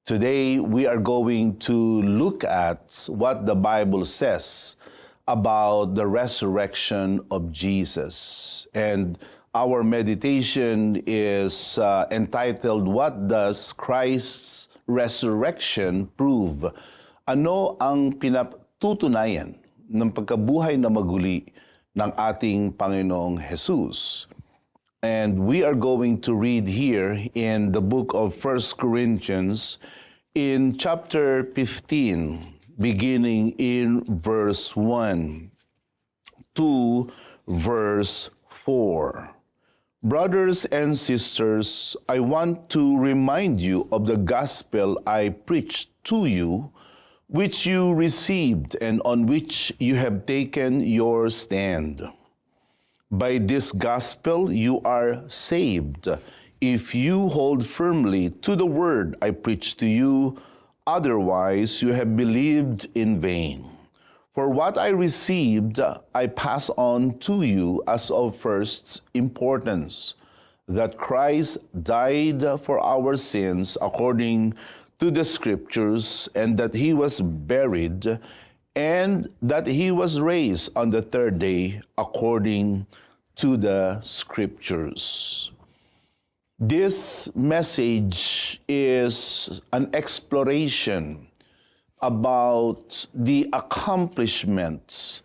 Today, we are going to look at what the Bible says about the resurrection of Jesus. And our meditation is entitled, What Does Christ's Resurrection Prove? Ano ang pinatutunayan ng pagkabuhay na maguli ng ating Panginoong Jesus? And we are going to read here in the book of 1 Corinthians in chapter 15, beginning in verse 1 to verse 4. Brothers and sisters, I want to remind you of the gospel I preached to you, which you received and on which you have taken your stand. By this gospel you are saved, if you hold firmly to the word I preached to you, otherwise you have believed in vain. For what I received, I pass on to you as of first importance, that Christ died for our sins according to the Scriptures, and that he was buried, and that he was raised on the third day according to the Scriptures. This message is an exploration about the accomplishments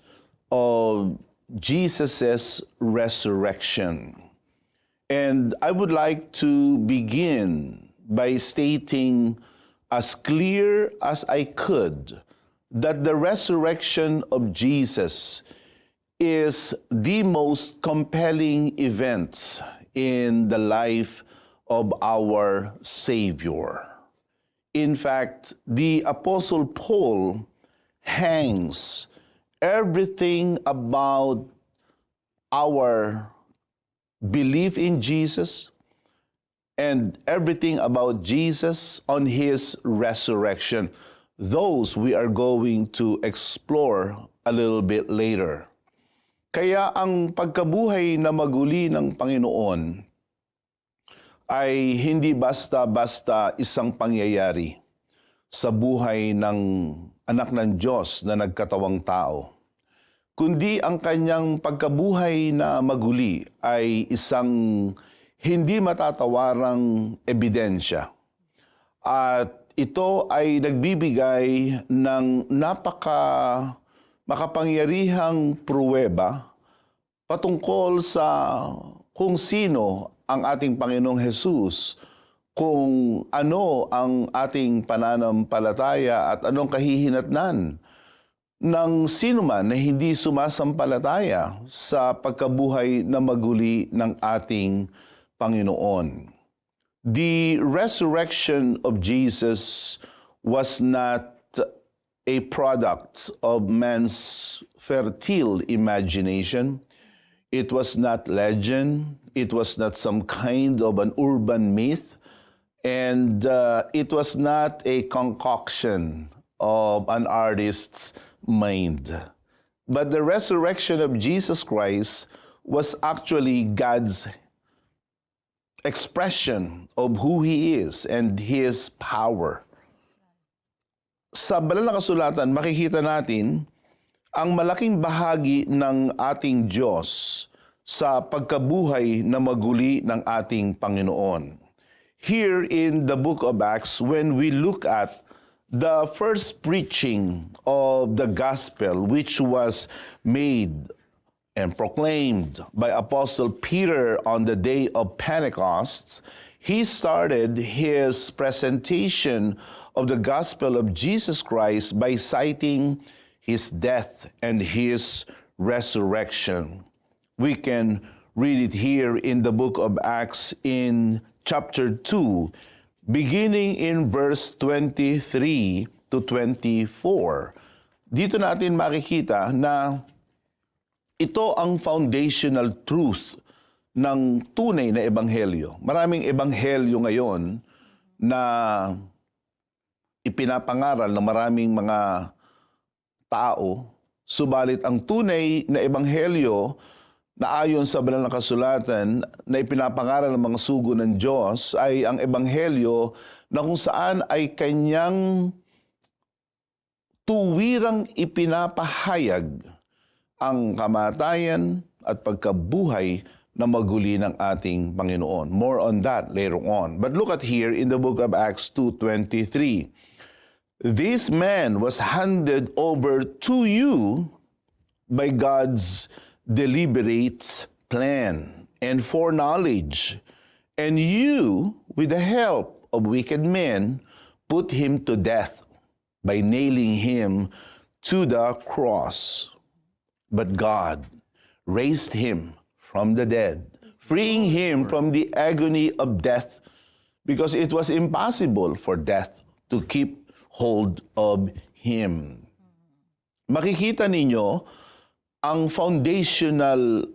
of Jesus' resurrection. And I would like to begin by stating as clear as I could that the resurrection of Jesus is the most compelling event in the life of our Savior. In fact, the Apostle Paul hangs everything about our belief in Jesus and everything about Jesus on his resurrection. Those we are going to explore a little bit later. Kaya ang pagkabuhay na maguli ng Panginoon ay hindi basta-basta isang pangyayari sa buhay ng anak ng Diyos na nagkatawang tao, kundi ang kanyang pagkabuhay na maguli ay isang hindi matatawarang ebidensya. At ito ay nagbibigay ng makapangyarihang pruweba patungkol sa kung sino ang ating Panginoong Jesus, kung ano ang ating pananampalataya at anong kahihinatnan ng sino man na hindi sumasampalataya sa pagkabuhay na maguli ng ating Panginoon. The resurrection of Jesus was not a product of man's fertile imagination. It was not legend. It was not some kind of an urban myth. And it was not a concoction of an artist's mind. But the resurrection of Jesus Christ was actually God's expression of who He is and His power. Sa banal na kasulatan, makikita natin ang malaking bahagi ng ating Diyos sa pagkabuhay na maguli ng ating Panginoon. Here in the book of Acts, when we look at the first preaching of the gospel, which was made and proclaimed by Apostle Peter on the day of Pentecost, he started his presentation of the gospel of Jesus Christ by citing his death and his resurrection. We can read it here in the book of Acts in chapter 2, beginning in verse 23 to 24. Dito natin makikita na ito ang foundational truth ng tunay na ebanghelyo. Maraming ebanghelyo ngayon na ipinapangaral ng maraming mga tao, subalit ang tunay na ebanghelyo na ayon sa banal na kasulatan na ipinapangaral ng mga sugo ng Diyos ay ang ebanghelyo na kung saan ay kanyang tuwirang ipinapahayag ang kamatayan at pagkabuhay na maguli ng ating Panginoon. More on that later on. But look at here in the book of Acts 2:23. This man was handed over to you by God's deliberate plan and foreknowledge, and you, with the help of wicked men, put him to death by nailing him to the cross. But God raised him from the dead, freeing him from the agony of death, because it was impossible for death to keep hold of him. Makikita ninyo ang foundational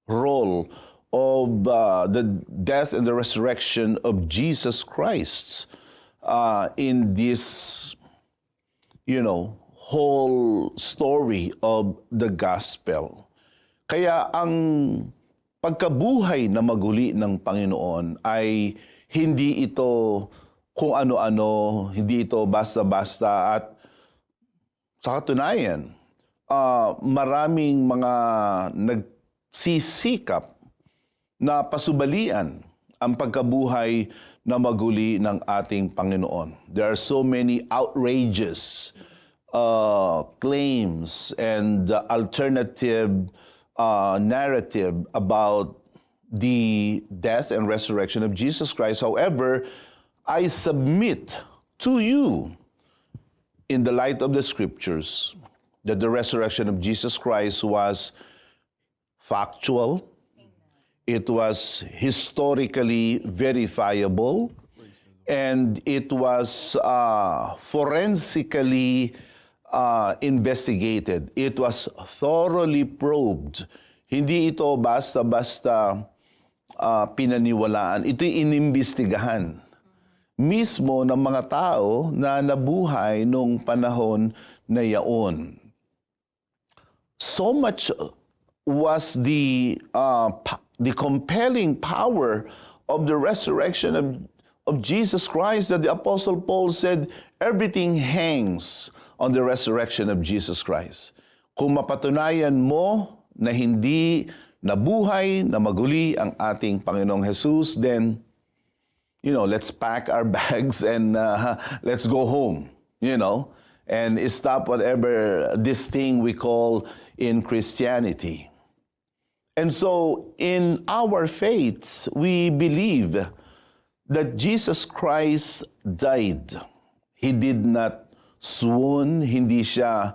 role of the death and the resurrection of Jesus Christ in this, whole story of the gospel. Kaya ang pagkabuhay na maguli ng Panginoon ay hindi ito kung ano-ano, hindi ito basta-basta, at sa katunayan, maraming mga nagsisikap na pasubalian ang pagkabuhay na maguli ng ating Panginoon. There are so many outrageous claims and alternative narrative about the death and resurrection of Jesus Christ. However, I submit to you, in the light of the scriptures, that the resurrection of Jesus Christ was factual, it was historically verifiable, and it was forensically investigated. It was thoroughly probed. Hindi ito basta-basta pinaniwalaan. Ito'y inimbestigahan mismo ng mga tao na nabuhay nung panahon na yaon. So much was the compelling power of the resurrection of Jesus Christ that the Apostle Paul said, everything hangs on the resurrection of Jesus Christ. Kung mapatunayan mo na hindi nabuhay, na maguli ang ating Panginoong Jesus, then let's pack our bags and let's go home, and stop whatever this thing we call in Christianity. And so in our faiths, we believe that Jesus Christ died. He did not swoon, hindi siya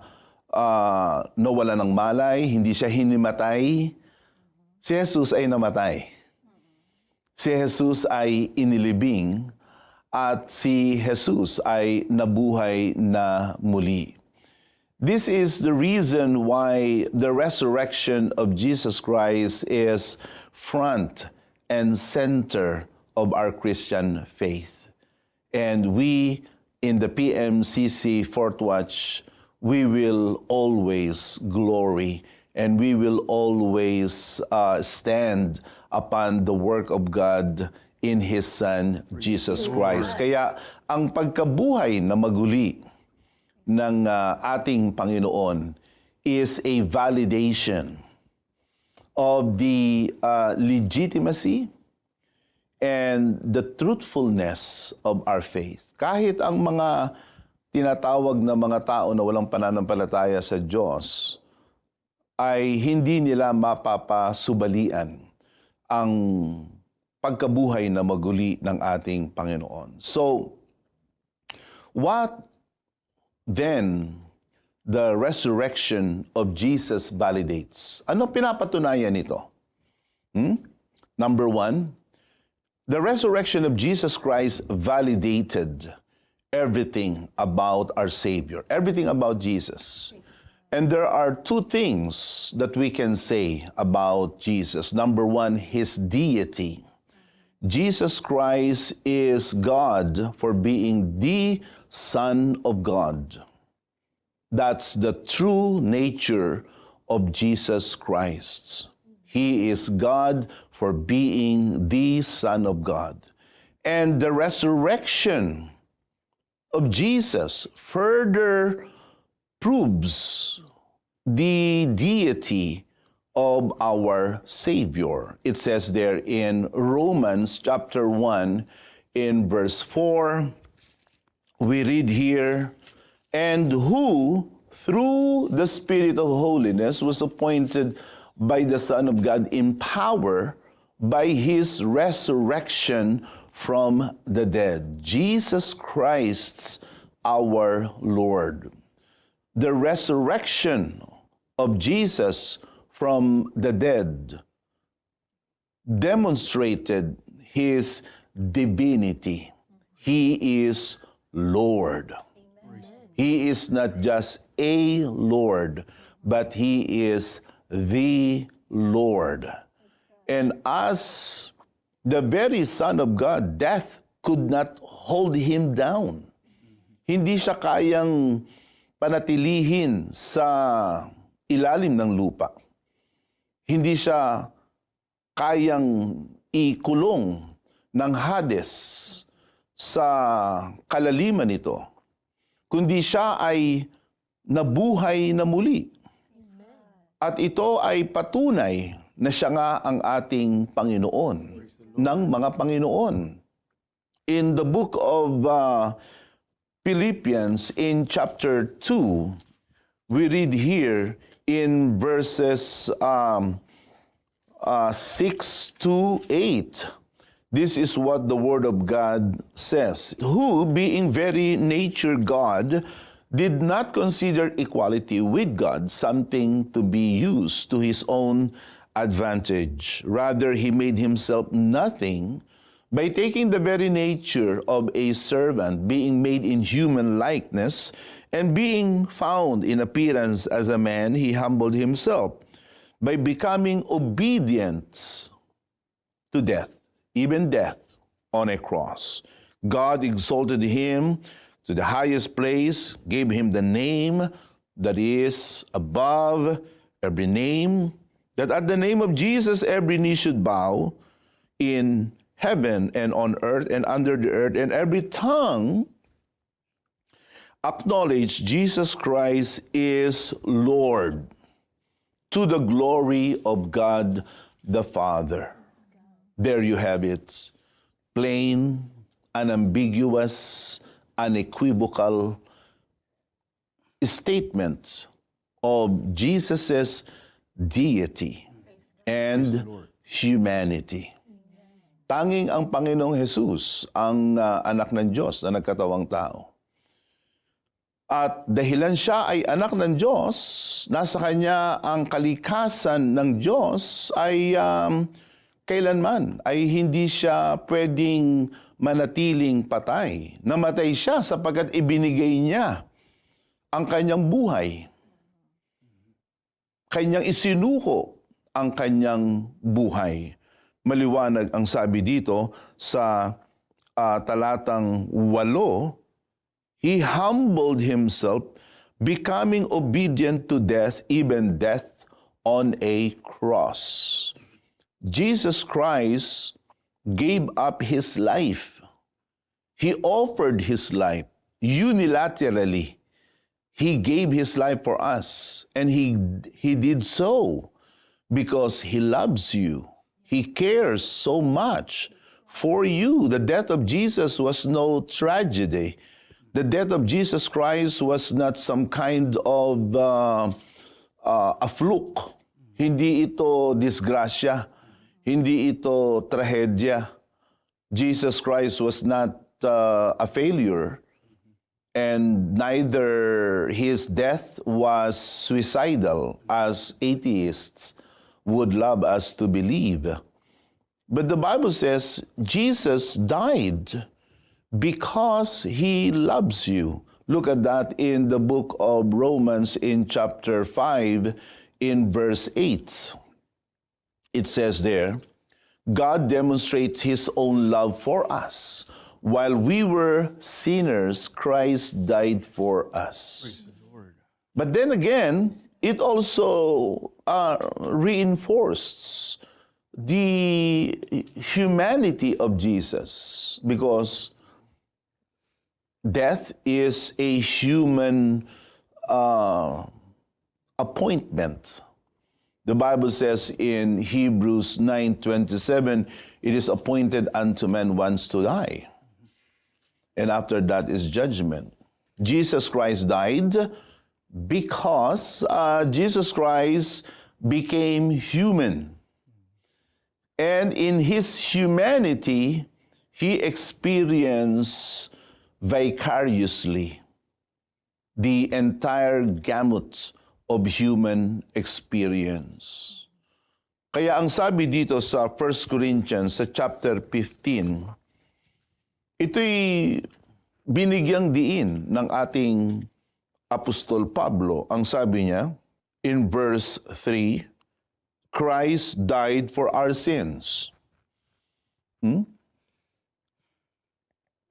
nawala ng malay, hindi siya hinimatay. Si Jesus ay namatay. Si Jesus ay inilibing at si Jesus ay nabuhay na muli. This is the reason why the resurrection of Jesus Christ is front and center of our Christian faith. And we in the PMCC Fourth Watch, we will always glory and we will always stand upon the work of God in His Son, Jesus Christ. Kaya ang pagkabuhay na maguli ng ating Panginoon is a validation of the legitimacy and the truthfulness of our faith. Kahit ang mga tinatawag na mga tao na walang pananampalataya sa Diyos ay hindi nila mapapasubalian ang pagkabuhay na maguli ng ating Panginoon. So, what then the resurrection of Jesus validates? Ano pinapatunayan nito? Number one, the resurrection of Jesus Christ validated everything about our Savior, everything about Jesus. And there are two things that we can say about Jesus. Number one, His deity. Jesus Christ is God for being the Son of God. That's the true nature of Jesus Christ. He is God for being the Son of God. And the resurrection of Jesus further proves the deity of our Savior. It says there in Romans chapter 1 in verse 4, we read here, and who through the Spirit of holiness was appointed by the Son of God in power by his resurrection from the dead. Jesus Christ, our Lord. The resurrection of Jesus from the dead demonstrated his divinity. He is Lord. Amen. He is not just a Lord, but he is the Lord. And as the very Son of God, death could not hold him down. Hindi siya kayang panatilihin sa ilalim ng lupa. Hindi siya kayang ikulong ng Hades sa kalaliman nito, kundi siya ay nabuhay na muli. At ito ay patunay na siya nga ang ating Panginoon ng mga Panginoon. In the book of Philippians in chapter 2, we read here in verses 6 to 8. This is what the Word of God says. Who, being very nature God, did not consider equality with God something to be used to his own advantage. Rather, he made himself nothing by taking the very nature of a servant, being made in human likeness, and being found in appearance as a man, he humbled himself by becoming obedient to death, even death on a cross. God exalted him to the highest place, gave him the name that is above every name, that at the name of Jesus every knee should bow in heaven and on earth and under the earth, and every tongue acknowledge Jesus Christ is Lord, to the glory of God the Father. There you have it. Plain, unambiguous, unequivocal statement of Jesus' deity and humanity. Tanging ang Panginoong Jesus ang anak ng Diyos na nagkatawang tao. At dahilan siya ay anak ng Diyos, nasa kanya ang kalikasan ng Diyos ay kailanman ay hindi siya pwedeng manatiling patay. Namatay siya sapagkat ibinigay niya ang kanyang buhay. Kanyang isinuko ang kanyang buhay. Maliwanag ang sabi dito sa talatang 8, he humbled himself, becoming obedient to death, even death on a cross. Jesus Christ gave up his life. He offered his life unilaterally. He gave his life for us, and he did so because he loves you. He cares so much for you. The death of Jesus was no tragedy. The death of Jesus Christ was not some kind of a fluke. Hindi ito disgrasya. Hindi ito trahedya. Jesus Christ was not a failure, and neither his death was suicidal, as atheists would love us to believe. But the Bible says Jesus died because he loves you. Look at that in the book of Romans in chapter 5 in verse 8. It says there, God demonstrates his own love for us. While we were sinners, Christ died for us. Praise the Lord. But then again, it also reinforced the humanity of Jesus, because death is a human appointment. The Bible says in Hebrews 9:27, it is appointed unto men once to die. And after that is judgment. Jesus Christ died because Jesus Christ became human. And in his humanity, he experienced vicariously the entire gamut of human experience. Kaya ang sabi dito sa 1 Corinthians sa chapter 15, ito'y binigyang diin ng ating Apostol Pablo. Ang sabi niya in verse 3, Christ died for our sins.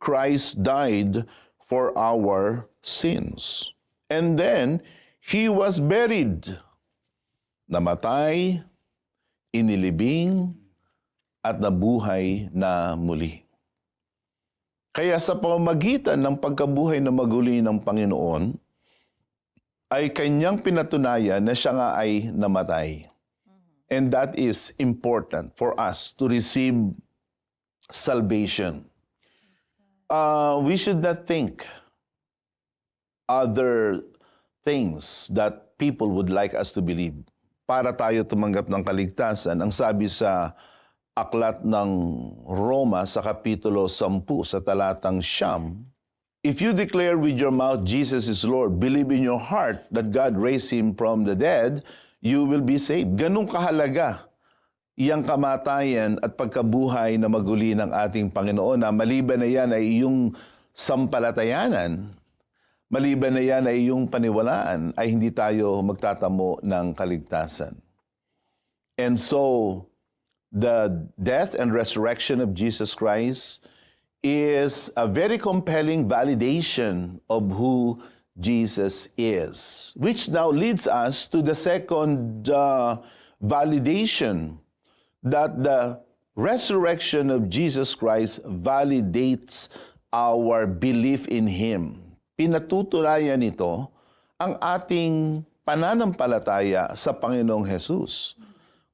Christ died for our sins. And then, he was buried. Namatay, inilibing, at nabuhay na muli. Kaya sa pamamagitan ng pagkabuhay na maguli ng Panginoon, ay kanyang pinatunayan na siya nga ay namatay. And that is important for us to receive salvation. We should not think other things that people would like us to believe. Para tayo tumanggap ng kaligtasan, ang sabi sa aklat ng Roma sa kapitulo 10 sa talatang 9, if you declare with your mouth Jesus is Lord, believe in your heart that God raised him from the dead, you will be saved. Ganun kahalaga iyang kamatayan at pagkabuhay na maguli ng ating Panginoon, na maliban na yan ay iyong sampalatayanan, maliban na yan ay iyong paniwalaan, ay hindi tayo magtatamo ng kaligtasan. And so, the death and resurrection of Jesus Christ is a very compelling validation of who Jesus is, which now leads us to the second validation, that the resurrection of Jesus Christ validates our belief in Him. Pinatutunayan nito ang ating pananampalataya sa Panginoong Hesus.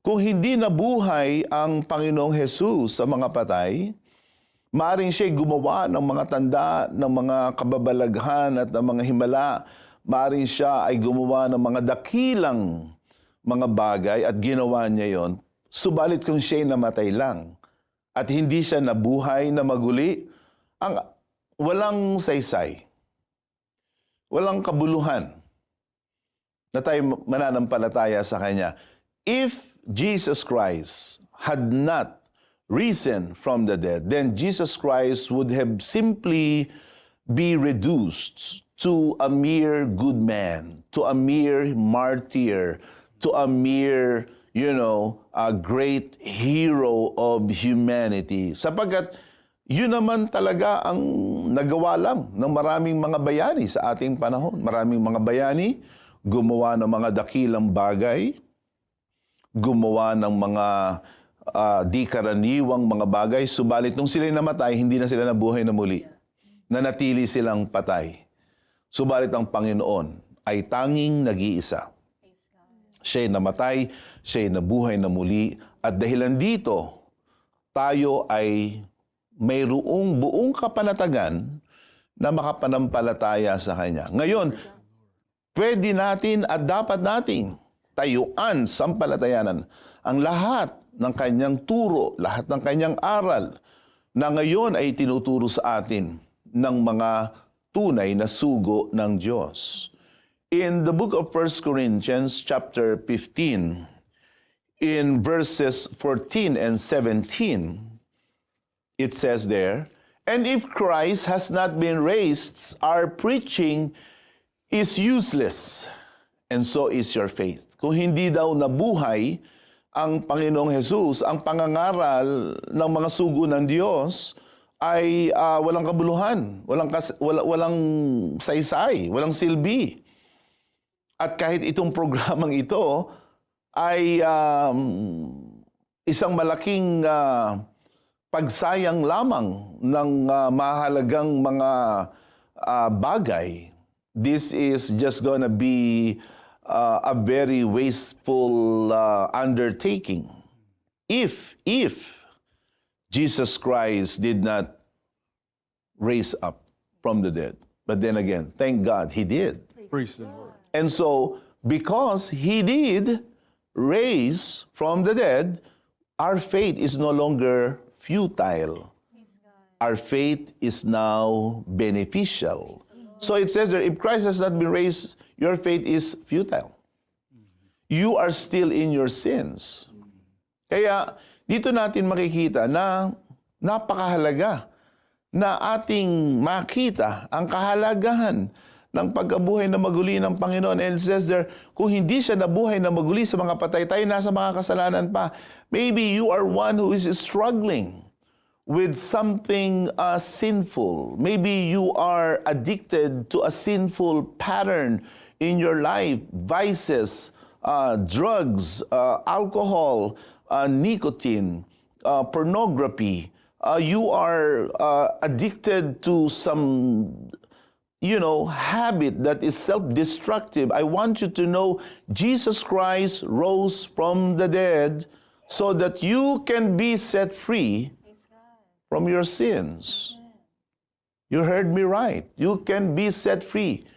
Kung hindi nabuhay ang Panginoong Hesus sa mga patay, maaaring siya'y gumawa ng mga tanda, ng mga kababalaghan at ng mga himala. Maaaring siya ay gumawa ng mga dakilang mga bagay at ginawa niya yon. Subalit kung siya'y namatay lang at hindi siya nabuhay na maguli, ang walang saysay, walang kabuluhan na tayo mananampalataya sa Kanya. If Jesus Christ had not risen from the dead, then Jesus Christ would have simply be reduced to a mere good man, to a mere martyr, to a mere, a great hero of humanity. Sapagkat yun naman talaga ang nagawa lang ng maraming mga bayani sa ating panahon. Maraming mga bayani gumawa ng mga dakilang bagay, gumawa ng mga di karaniwang mga bagay, subalit nung sila'y namatay, hindi na sila nabuhay na muli. Nanatili silang patay. Subalit ang Panginoon ay tanging nag-iisa. Siya'y namatay, siya'y nabuhay na muli, at dahilan dito, tayo ay mayroong buong kapanatagan na makapanampalataya sa Kanya. Ngayon, pwede natin at dapat nating tayuan, sampalatayanan ang lahat ng Kanyang turo, lahat ng Kanyang aral na ngayon ay tinuturo sa atin ng mga tunay na sugo ng Diyos. In the book of 1 Corinthians chapter 15, in verses 14 and 17, it says there, "And if Christ has not been raised, our preaching is useless, and so is your faith." Kung hindi daw nabuhay ang Panginoong Jesus, ang pangangaral ng mga sugo ng Diyos ay walang kabuluhan, walang saysay, walang silbi. At kahit itong programang ito ay isang malaking pagsayang lamang ng mahalagang mga bagay. This is just gonna be a very wasteful undertaking. If Jesus Christ did not raise up from the dead. But then again, thank God he did. Praise the Lord. And so, because he did raise from the dead, our faith is no longer futile. Our faith is now beneficial. So it says there, if Christ has not been raised, your faith is futile. You are still in your sins. Kaya dito natin makikita na napakahalaga na ating makita ang kahalagahan ng pagkabuhay na maguli ng Panginoon. And it says there, kung hindi siya nabuhay na maguli sa mga patay, tayo nasa mga kasalanan pa. Maybe you are one who is struggling with something sinful. Maybe you are addicted to a sinful pattern in your life, vices, drugs, alcohol, nicotine, pornography. You are addicted to some habit that is self-destructive. I want you to know Jesus Christ rose from the dead so that you can be set free from your sins. You heard me right. You can be set free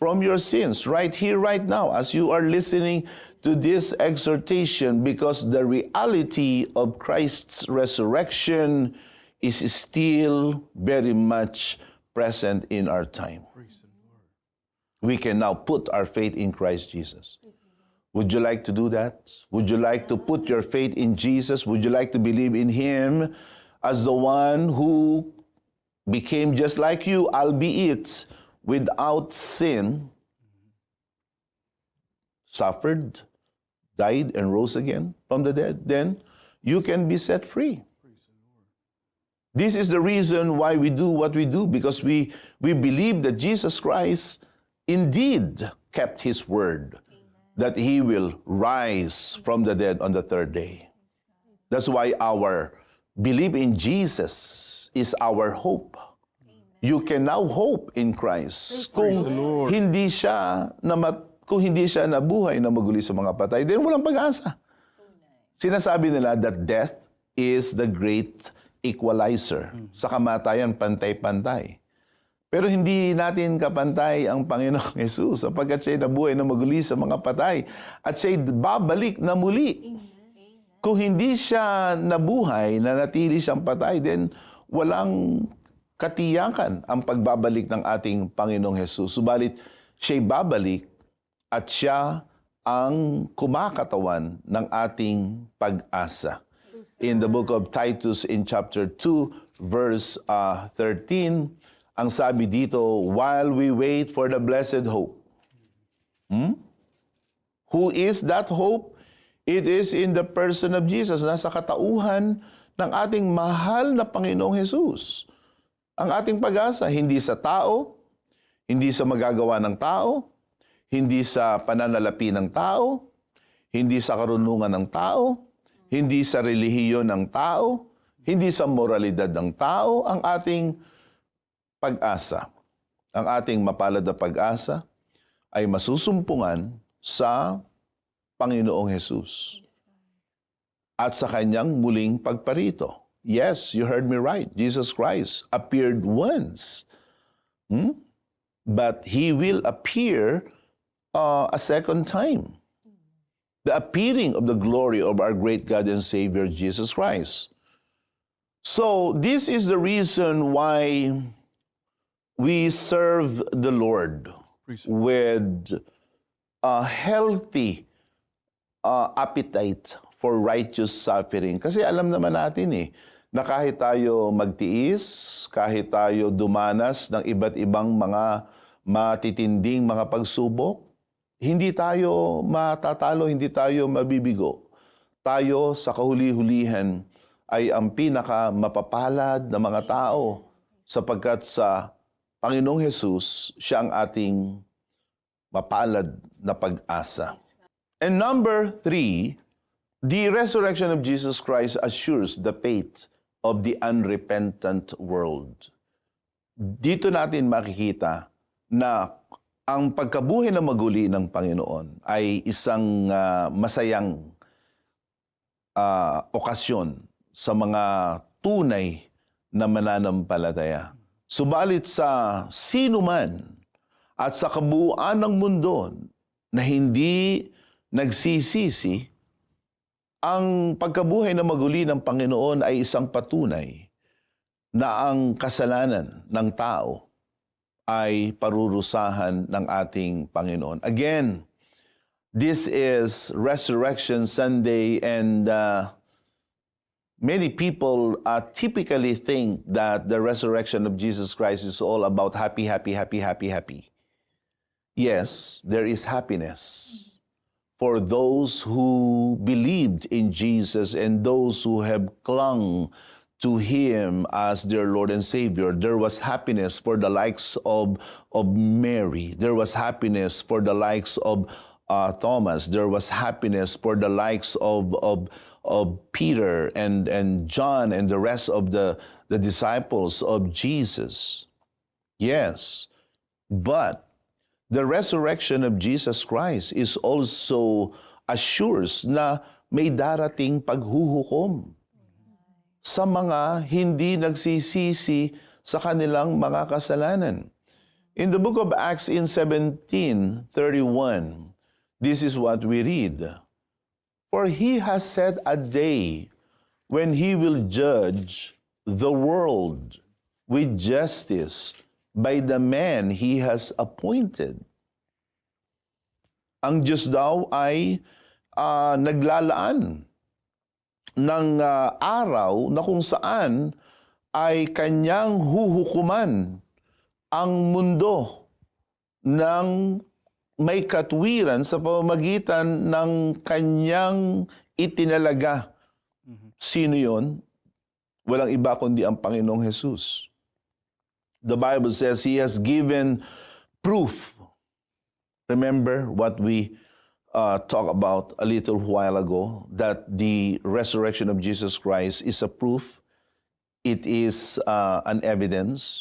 from your sins right here, right now, as you are listening to this exhortation, because the reality of Christ's resurrection is still very much present in our time. We can now put our faith in Christ Jesus. Would you like to do that? Would you like to put your faith in Jesus? Would you like to believe in Him as the one who became just like you, albeit without sin, suffered, died, and rose again from the dead? Then you can be set free. This is the reason why we do what we do, because we believe that Jesus Christ indeed kept His word, that He will rise from the dead on the third day. That's why our belief in Jesus is our hope. You can now hope in Christ. Kung hindi siya nabuhay na maguli sa mga patay, then walang pag-asa. Sinasabi nila that death is the great equalizer. Sa kamatayan, pantay-pantay. Pero hindi natin kapantay ang Panginoong Jesus, sapagkat siya'y nabuhay na maguli sa mga patay at siya'y babalik na muli. Kung hindi siya nabuhay, na natili siyang patay, then walang katiyakan ang pagbabalik ng ating Panginoong Jesus. Subalit, siya'y babalik at siya ang kumakatawan ng ating pag-asa. In the book of Titus in chapter 2, verse 13, ang sabi dito, while we wait for the blessed hope. Who is that hope? It is in the person of Jesus. Nasa katauhan ng ating mahal na Panginoong Jesus. Ang ating pag-asa, hindi sa tao, hindi sa magagawa ng tao, hindi sa pananalapi ng tao, hindi sa karunungan ng tao, hindi sa relihiyon ng tao, hindi sa moralidad ng tao, ang ating pag-asa. Ang ating mapalad na pag-asa ay masusumpungan sa Panginoong Jesus at sa kanyang muling pagparito. Yes, you heard me right. Jesus Christ appeared once. But He will appear a second time. The appearing of the glory of our great God and Savior, Jesus Christ. So, this is the reason why we serve the Lord with a healthy appetite for righteous suffering. Kasi alam naman natin na kahit tayo magtiis, kahit tayo dumanas ng iba't ibang mga matitinding mga pagsubok, hindi tayo matatalo, hindi tayo mabibigo. Tayo sa kahuli-hulihan ay ang pinaka mapapalad na mga tao, sapagkat sa Panginoong Jesus, siya ang ating mapalad na pag-asa. And number 3, The resurrection of Jesus Christ assures the fate of the unrepentant world. Dito natin makikita na ang pagkabuhay na maguli ng Panginoon ay isang masayang okasyon sa mga tunay na mananampalataya. Subalit sa sino man at sa kabuuan ng mundo na hindi nagsisisi, ang pagkabuhay na maguli ng Panginoon ay isang patunay na ang kasalanan ng tao ay parurusahan ng ating Panginoon. Again, this is Resurrection Sunday, and many people typically think that the resurrection of Jesus Christ is all about happy, happy, happy, happy, happy. Yes, there is happiness for those who believed in Jesus and those who have clung to Him as their Lord and Savior. There was happiness for the likes of Mary. There was happiness for the likes of Thomas. There was happiness for the likes of Peter and John and the rest of the disciples of Jesus. Yes, but the resurrection of Jesus Christ is also assures na may darating paghuhukom sa mga hindi nagsisisi sa kanilang mga kasalanan. In the book of Acts in 17:31, this is what we read. For He has set a day when He will judge the world with justice by the man He has appointed. Ang Diyos daw ay naglalaan ng araw na kung saan ay Kanyang huhukuman ang mundo ng may katwiran sa pamamagitan ng Kanyang itinalaga. Sino yon? Walang iba kundi ang Panginoong Jesus. The Bible says He has given proof. Remember what we talked about a little while ago, that the resurrection of Jesus Christ is a proof. It is an evidence.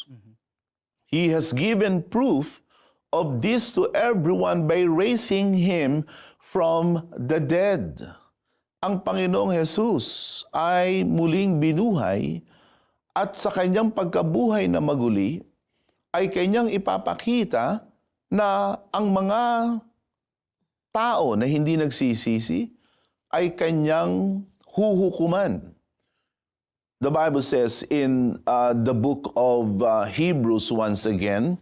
He has given proof of this to everyone by raising Him from the dead. Ang Panginoong Jesus ay muling binuhay at sa Kanyang pagkabuhay na maguli ay Kanyang ipapakita na ang mga tao na hindi nagsisisi ay Kanyang huhukuman. The Bible says in the book of Hebrews once again,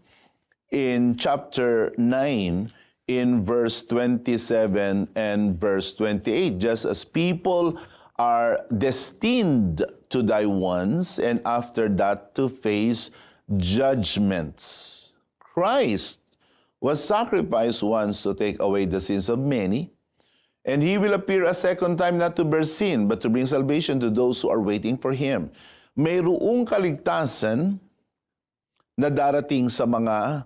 in chapter 9, in verse 27 and verse 28, just as people are destined to die once and after that to face judgments, Christ was sacrificed once to take away the sins of many, and He will appear a second time not to bear sin, but to bring salvation to those who are waiting for Him. Mayroong kaligtasan na darating sa mga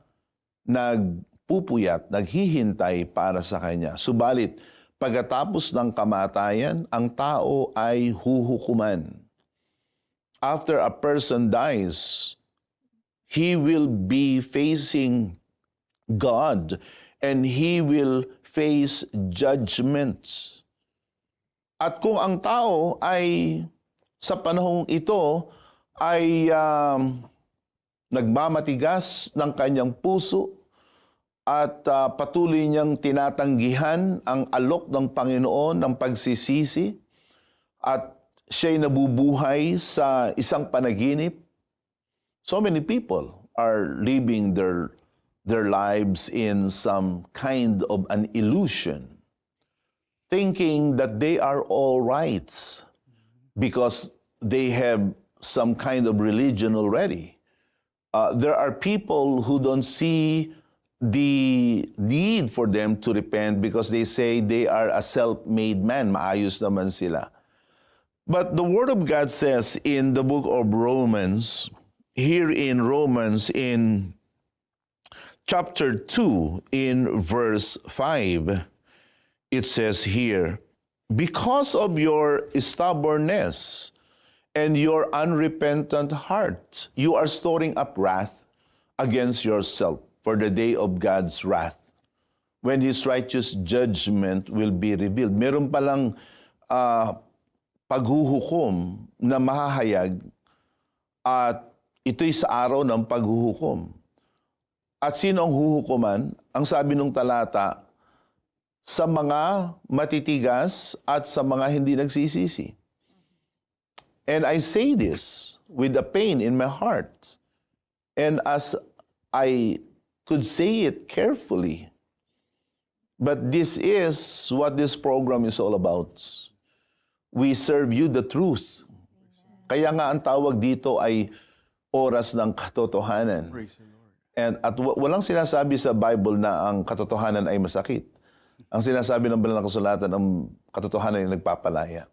nagpupuyat, naghihintay para sa Kanya. Subalit, pagkatapos ng kamatayan, ang tao ay huhukuman. After a person dies, he will be facing God, and he will face judgments. At kung ang tao ay sa panahong ito ay nagmamatigas ng kanyang puso at patuloy niyang tinatanggihan ang alok ng Panginoon ng pagsisisi at siya'y nabubuhay sa isang panaginip, so many people are living their lives in some kind of an illusion, thinking that they are all right because they have some kind of religion already. There are people who don't see the need for them to repent because they say they are a self-made man. Maayos naman sila. But the Word of God says in the book of Romans, here in Romans, in chapter 2, in verse 5, it says here, because of your stubbornness and your unrepentant heart, you are storing up wrath against yourself for the day of God's wrath, when His righteous judgment will be revealed. Meron palang paghuhukom na mahahayag at ito'y sa araw ng paghuhukom. At sino ang huhukuman? Ang sabi ng talata, sa mga matitigas at sa mga hindi nagsisisi. And I say this with a pain in my heart. And as I could say it carefully, but this is what this program is all about. We serve you the truth. Kaya nga ang tawag dito ay oras ng katotohanan. And at walang sinasabi sa Bible na ang katotohanan ay masakit. Ang sinasabi ng banal na kasulatan, ang katotohanan ay nagpapalaya.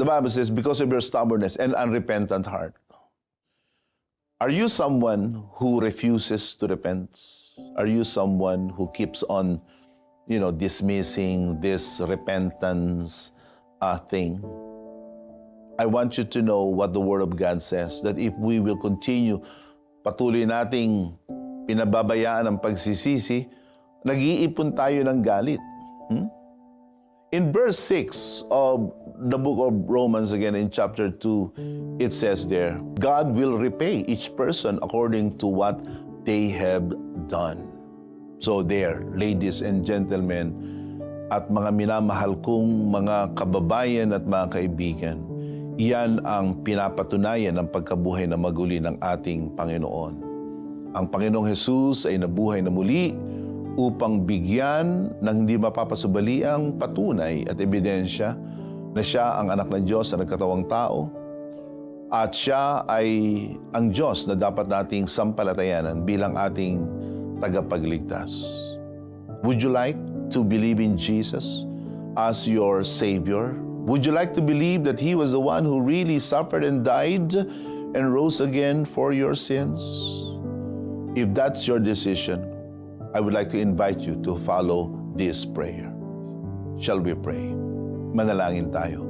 The Bible says, because of your stubbornness and unrepentant heart. Are you someone who refuses to repent? Are you someone who keeps on, dismissing this repentance thing? I want you to know what the Word of God says, that if we will continue, patuloy nating pinababayaan ang pagsisisi, nag-iipon tayo ng galit. In verse 6 of the book of Romans, again in chapter 2, it says there, God will repay each person according to what they have done. So there, ladies and gentlemen, at mga minamahal kong mga kababayan at mga kaibigan, iyan ang pinapatunayan ng pagkabuhay na maguli ng ating Panginoon. Ang Panginoong Jesus ay nabuhay na muli upang bigyan ng hindi mapapasubaliang patunay at ebidensya na siya ang anak ng Diyos na nagkatawang tao at siya ay ang Diyos na dapat nating sampalatayanan bilang ating tagapagligtas. Would you like to believe in Jesus as your Savior? Would you like to believe that He was the one who really suffered and died and rose again for your sins? If that's your decision, I would like to invite you to follow this prayer. Shall we pray? Manalangin tayo.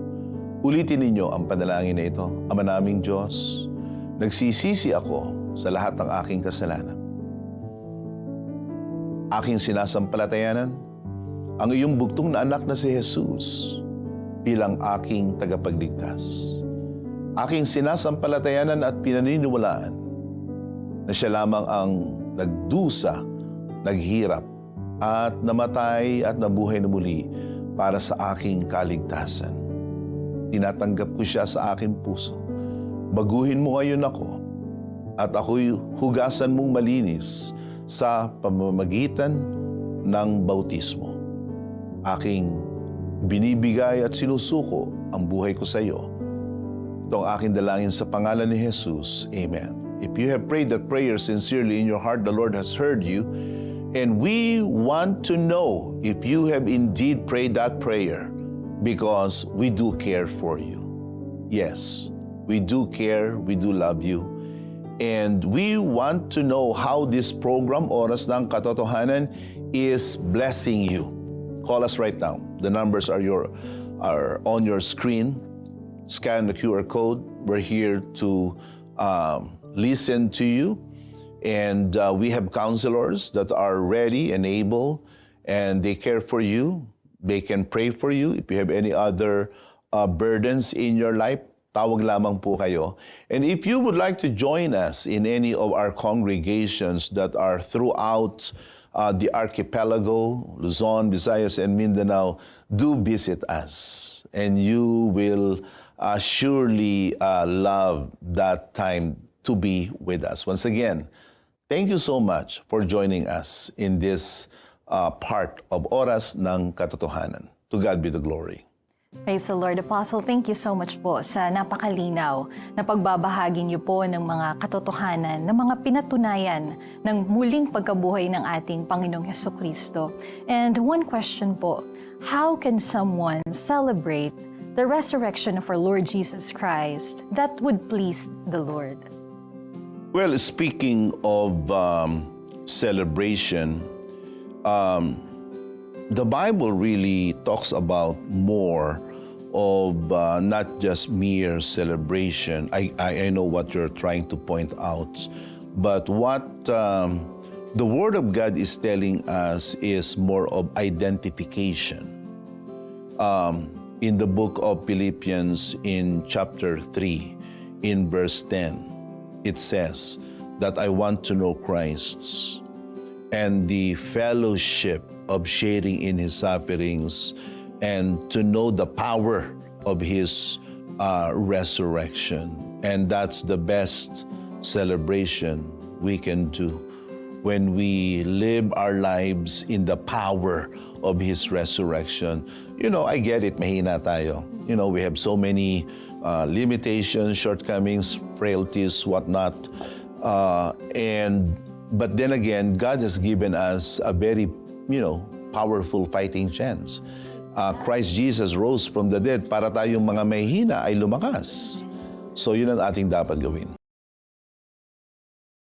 Ulitin ninyo ang panalangin na ito. Ama naming Diyos, nagsisisi ako sa lahat ng aking kasalanan. Aking sinasampalatayanan ang iyong bugtong na anak na si Jesus bilang aking tagapagligtas. Aking sinasampalatayanan at pinaniniwalaan na siya lamang ang nagdusa, naghirap at namatay at nabuhay na muli para sa aking kaligtasan. Tinatanggap ko siya sa aking puso. Baguhin mo ngayon ako at ako'y hugasan mong malinis sa pamamagitan ng bautismo. Aking binibigay at sinusuko ang buhay ko sa iyo. Ito ang aking dalangin sa pangalan ni Jesus. Amen. If you have prayed that prayer sincerely in your heart, the Lord has heard you. And we want to know if you have indeed prayed that prayer because we do care for you. Yes, we do care, we do love you. And we want to know how this program, Oras ng Katotohanan, is blessing you. Call us right now. The numbers are on your screen. Scan the QR code. We're here to listen to you. And we have counselors that are ready and able, and they care for you. They can pray for you. If you have any other burdens in your life, tawag lamang po kayo. And if you would like to join us in any of our congregations that are throughout the archipelago, Luzon, Visayas, and Mindanao, do visit us. And you will surely love that time to be with us. Once again, thank you so much for joining us in this part of Oras ng Katotohanan. To God be the glory. Praise the Lord, Apostle. Thank you so much po sa napakalinaw na pagbabahagi niyo po ng mga katotohanan, ng mga pinatunayan ng muling pagkabuhay ng ating Panginoong Hesukristo. And one question po, how can someone celebrate the resurrection of our Lord Jesus Christ that would please the Lord? Well, speaking of celebration, the Bible really talks about more of not just mere celebration. I know what you're trying to point out, but what the Word of God is telling us is more of identification. In the book of Philippians, in chapter 3, in verse 10, it says that I want to know Christ and the fellowship of sharing in His sufferings and to know the power of His resurrection. And that's the best celebration we can do when we live our lives in the power of His resurrection. You know, I get it, mahina tayo. You know, we have so many limitations, shortcomings, frailties, whatnot. But then again, God has given us a very, powerful fighting chance. Christ Jesus rose from the dead para tayong mga mahihina ay lumakas. So yun ang ating dapat gawin.